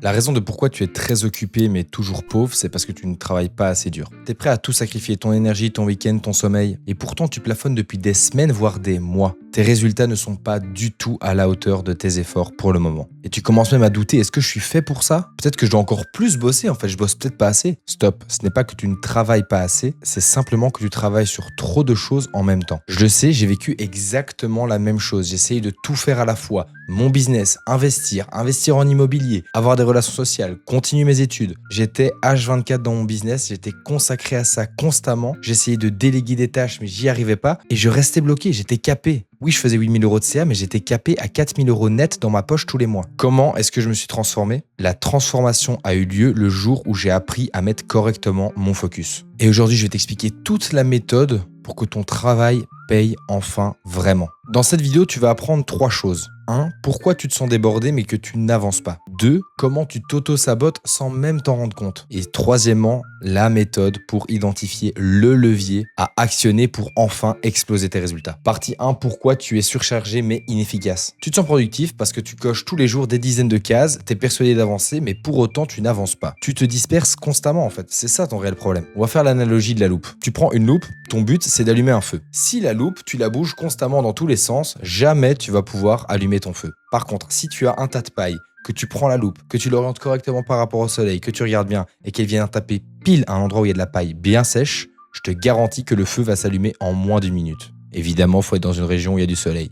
La raison de pourquoi tu es très occupé mais toujours pauvre, c'est parce que tu ne travailles pas assez dur. Tu es prêt à tout sacrifier, ton énergie, ton week-end, ton sommeil, et pourtant tu plafonnes depuis des semaines, voire des mois. Tes résultats ne sont pas du tout à la hauteur de tes efforts pour le moment. Et tu commences même à douter, est-ce que je suis fait pour ça? Peut-être que je dois encore plus bosser, en fait je bosse peut-être pas assez. Stop, ce n'est pas que tu ne travailles pas assez, c'est simplement que tu travailles sur trop de choses en même temps. Je le sais, j'ai vécu exactement la même chose, j'ai essayé de tout faire à la fois. Mon business, investir en immobilier, avoir des relations sociales, continuer mes études. J'étais H24 dans mon business, j'étais consacré à ça constamment. J'essayais de déléguer des tâches, mais j'y arrivais pas. Et je restais bloqué, j'étais capé. Oui, je faisais 8 000 € de CA, mais j'étais capé à 4 000 € net dans ma poche tous les mois. Comment est-ce que je me suis transformé? La transformation a eu lieu le jour où j'ai appris à mettre correctement mon focus. Et aujourd'hui, je vais t'expliquer toute la méthode pour que ton travail paye enfin vraiment. Dans cette vidéo, tu vas apprendre 3 choses. 1. Pourquoi tu te sens débordé mais que tu n'avances pas. 2. Comment tu t'auto-sabotes sans même t'en rendre compte. Et troisièmement, la méthode pour identifier le levier à actionner pour enfin exploser tes résultats. Partie 1. Pourquoi tu es surchargé mais inefficace. Tu te sens productif parce que tu coches tous les jours des dizaines de cases, tu es persuadé d'avancer mais pour autant tu n'avances pas. Tu te disperses constamment en fait, c'est ça ton réel problème. On va faire l'analogie de la loupe. Tu prends une loupe, ton but c'est d'allumer un feu. Si la loupe, tu la bouges constamment dans tous les sens, jamais tu vas pouvoir allumer ton feu. Par contre, si tu as un tas de paille, que tu prends la loupe, que tu l'orientes correctement par rapport au soleil, que tu regardes bien et qu'elle vienne taper pile à un endroit où il y a de la paille bien sèche, je te garantis que le feu va s'allumer en moins d'1 minute. Évidemment, il faut être dans une région où il y a du soleil.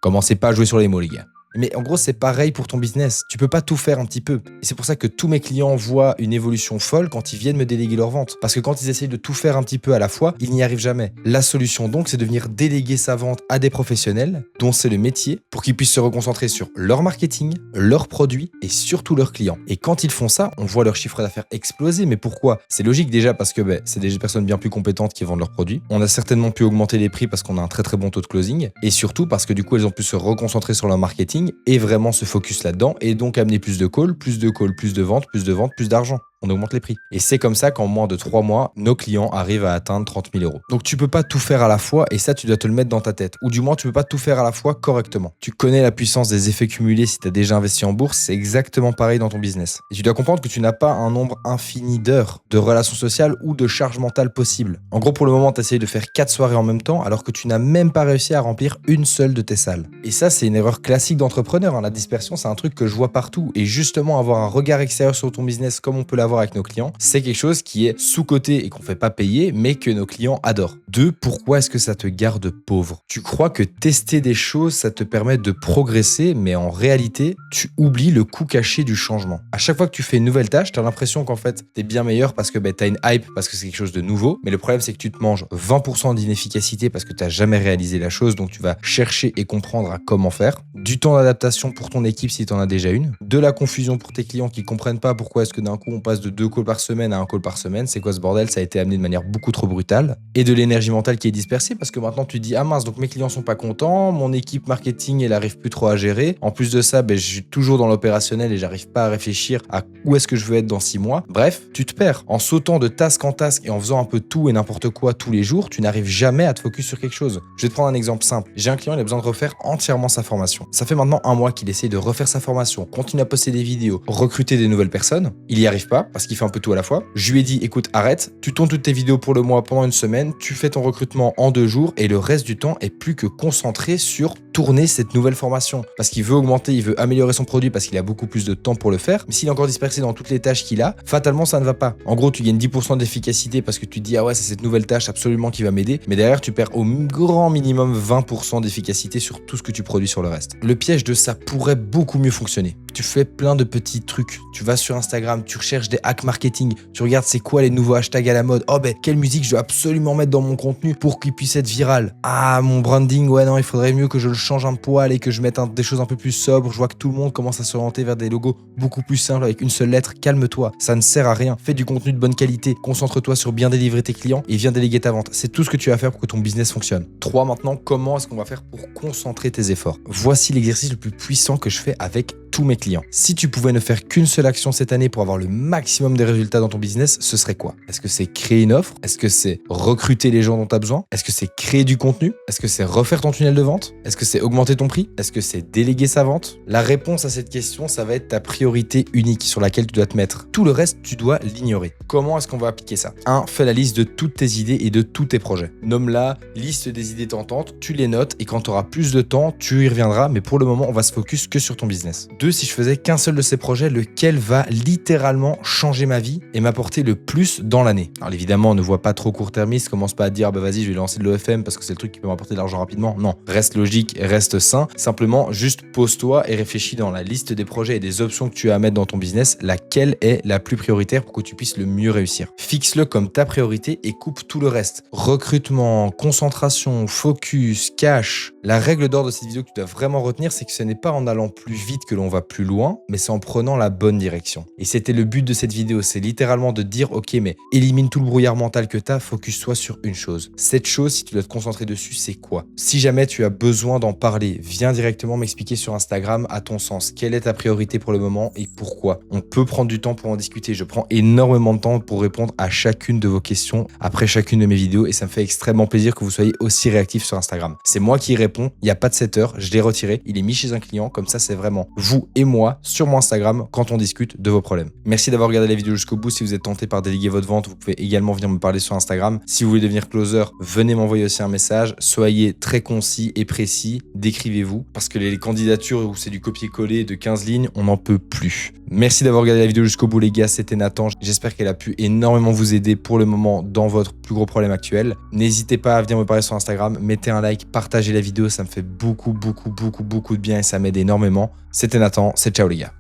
Commencez pas à jouer sur les mots, les gars. Mais en gros, c'est pareil pour ton business. Tu peux pas tout faire un petit peu. Et c'est pour ça que tous mes clients voient une évolution folle quand ils viennent me déléguer leur vente. Parce que quand ils essayent de tout faire un petit peu à la fois, ils n'y arrivent jamais. La solution donc, c'est de venir déléguer sa vente à des professionnels, dont c'est le métier, pour qu'ils puissent se reconcentrer sur leur marketing, leurs produits et surtout leurs clients. Et quand ils font ça, on voit leur chiffre d'affaires exploser. Mais pourquoi? C'est logique déjà parce que c'est des personnes bien plus compétentes qui vendent leurs produits. On a certainement pu augmenter les prix parce qu'on a un très bon taux de closing. Et surtout parce que du coup, elles ont pu se reconcentrer sur leur marketing et vraiment se focus là-dedans et donc amener plus de calls, plus de ventes, plus d'argent. On augmente les prix. Et c'est comme ça qu'en moins de 3 mois, nos clients arrivent à atteindre 30 000 €. Donc tu peux pas tout faire à la fois et ça, tu dois te le mettre dans ta tête. Ou du moins, tu peux pas tout faire à la fois correctement. Tu connais la puissance des effets cumulés si tu as déjà investi en bourse, c'est exactement pareil dans ton business. Et tu dois comprendre que tu n'as pas un nombre infini d'heures de relations sociales ou de charges mentales possibles. En gros, pour le moment, tu essayes de faire 4 soirées en même temps alors que tu n'as même pas réussi à remplir une seule de tes salles. Et ça, c'est une erreur classique d'entrepreneur. La dispersion, c'est un truc que je vois partout. Et justement, avoir un regard extérieur sur ton business comme on peut l'avoir avec nos clients, c'est quelque chose qui est sous-coté et qu'on fait pas payer, mais que nos clients adorent. 2. Pourquoi est-ce que ça te garde pauvre? Tu crois que tester des choses, ça te permet de progresser, mais en réalité, tu oublies le coût caché du changement. À chaque fois que tu fais une nouvelle tâche, tu as l'impression qu'en fait, tu es bien meilleur parce que tu as une hype, parce que c'est quelque chose de nouveau, mais le problème, c'est que tu te manges 20% d'inefficacité parce que tu n'as jamais réalisé la chose, donc tu vas chercher et comprendre à comment faire. Du temps d'adaptation pour ton équipe si tu en as déjà une. De la confusion pour tes clients qui comprennent pas pourquoi est-ce que d'un coup on passe de 2 calls par semaine à 1 call par semaine. C'est quoi ce bordel? Ça a été amené de manière beaucoup trop brutale. Et de l'énergie mentale qui est dispersée parce que maintenant tu te dis ah mince, donc mes clients sont pas contents, mon équipe marketing elle arrive plus trop à gérer. En plus de ça, je suis toujours dans l'opérationnel et j'arrive pas à réfléchir à où est-ce que je veux être dans 6 mois. Bref, tu te perds. En sautant de task en task et en faisant un peu tout et n'importe quoi tous les jours, tu n'arrives jamais à te focus sur quelque chose. Je vais te prendre un exemple simple. J'ai un client, il a besoin de refaire entièrement sa formation. Ça fait maintenant 1 mois qu'il essaye de refaire sa formation, continue à poster des vidéos, recruter des nouvelles personnes. Il y arrive pas parce qu'il fait un peu tout à la fois. Je lui ai dit écoute, arrête, tu tournes toutes tes vidéos pour le mois pendant 1 semaine, tu fais ton recrutement en 2 jours et le reste du temps est plus que concentré sur tourner cette nouvelle formation. Parce qu'il veut augmenter, il veut améliorer son produit parce qu'il a beaucoup plus de temps pour le faire. Mais s'il est encore dispersé dans toutes les tâches qu'il a, fatalement ça ne va pas. En gros, tu gagnes 10% d'efficacité parce que tu te dis ah ouais, c'est cette nouvelle tâche absolument qui va m'aider. Mais derrière, tu perds au grand minimum 20% d'efficacité sur tout ce que tu produis sur le reste. Le piège de ça pourrait beaucoup mieux fonctionner. Tu fais plein de petits trucs. Tu vas sur Instagram, tu recherches des hacks marketing, tu regardes c'est quoi les nouveaux hashtags à la mode. Oh quelle musique je dois absolument mettre dans mon contenu pour qu'il puisse être viral. Ah, mon branding, ouais non, il faudrait mieux que je le change un poil et que je mette des choses un peu plus sobres. Je vois que tout le monde commence à s'orienter vers des logos beaucoup plus simples avec une seule lettre. Calme-toi, ça ne sert à rien. Fais du contenu de bonne qualité, concentre-toi sur bien délivrer tes clients et viens déléguer ta vente. C'est tout ce que tu vas faire pour que ton business fonctionne. 3. Maintenant, comment est-ce qu'on va faire pour concentrer tes efforts? Voici l'exercice le plus puissant que je fais avec tous mes clients. Si tu pouvais ne faire qu'une seule action cette année pour avoir le maximum des résultats dans ton business, ce serait quoi? Est-ce que c'est créer une offre? Est-ce que c'est recruter les gens dont tu as besoin? Est-ce que c'est créer du contenu? Est-ce que c'est refaire ton tunnel de vente? Est-ce que c'est augmenter ton prix? Est-ce que c'est déléguer sa vente? La réponse à cette question, ça va être ta priorité unique sur laquelle tu dois te mettre. Tout le reste, tu dois l'ignorer. Comment est-ce qu'on va appliquer ça? 1. Fais la liste de toutes tes idées et de tous tes projets. Nomme-la, liste des idées tentantes, tu les notes et quand tu auras plus de temps, tu y reviendras. Mais pour le moment, on va se focus que sur ton business. 2. Si je faisais qu'un seul de ces projets, lequel va littéralement changer ma vie et m'apporter le plus dans l'année? Alors évidemment, ne vois pas trop court-termiste, commence pas à te dire bah vas-y, je vais lancer de l'OFM parce que c'est le truc qui peut m'apporter de l'argent rapidement. Non, reste logique, reste sain. Simplement, juste pose-toi et réfléchis dans la liste des projets et des options que tu as à mettre dans ton business, laquelle est la plus prioritaire pour que tu puisses le mieux réussir. Fixe-le comme ta priorité et coupe tout le reste. Recrutement, concentration, focus, cash. La règle d'or de cette vidéo que tu dois vraiment retenir, c'est que ce n'est pas en allant plus vite que l'on va plus loin, mais c'est en prenant la bonne direction. Et c'était le but de cette vidéo, c'est littéralement de te dire ok, mais élimine tout le brouillard mental que tu as, focus-toi sur une chose. Cette chose, si tu dois te concentrer dessus, c'est quoi? Si jamais tu as besoin d'en parler, viens directement m'expliquer sur Instagram à ton sens. Quelle est ta priorité pour le moment et pourquoi? On peut prendre du temps pour en discuter. Je prends énormément de temps pour répondre à chacune de vos questions après chacune de mes vidéos et ça me fait extrêmement plaisir que vous soyez aussi réactifs sur Instagram. C'est moi qui y réponds, il n'y a pas de setter, je l'ai retiré, il est mis chez un client, comme ça c'est vraiment vous et moi sur mon Instagram quand on discute de vos problèmes. Merci d'avoir regardé la vidéo jusqu'au bout. Si vous êtes tenté par déléguer votre vente, vous pouvez également venir me parler sur Instagram. Si vous voulez devenir closer, venez m'envoyer aussi un message. Soyez très concis et précis, décrivez-vous parce que les candidatures où c'est du copier-coller de 15 lignes, on n'en peut plus. Merci d'avoir regardé la vidéo jusqu'au bout les gars, c'était Nathan. J'espère qu'elle a pu énormément vous aider pour le moment dans votre plus gros problème actuel. N'hésitez pas à venir me parler sur Instagram, mettez un like, partagez la vidéo, ça me fait beaucoup de bien et ça m'aide énormément. C'était Nathan, c'est ciao les gars.